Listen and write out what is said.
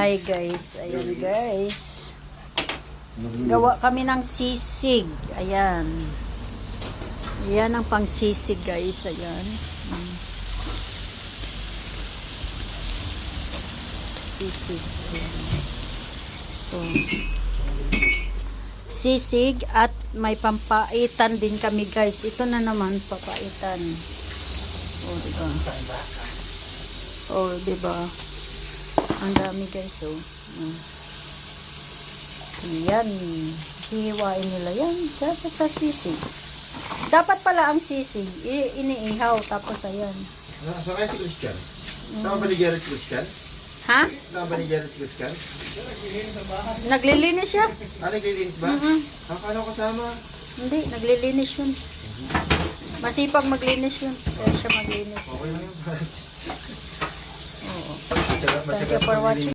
Hi guys, ayan guys. Gawa kami ng sisig. Ayan. Ayan ang pang sisig guys. Ayan. Sisig. Ayan. So, sisig at may pampaitan din kami guys. Ito na naman papaitan. Oh, diba? Oh, diba? Ang dami guys, oh. Yan. Hihiwain nila yan. Tapos sa sisig. Dapat pala ang sisig, iniihaw. Tapos ayan. So kaya si Christian? Saan ba ni Gerrit si Christian? Ha? Saan ba ni Gerrit si Christian? Naglilinis siya? Naglilinis ba? Akala ko kasama. Hindi, naglilinis yun. Masipag maglinis yun. Kaya siya maglinis. Okay lang yun. Oo. Thank you for watching.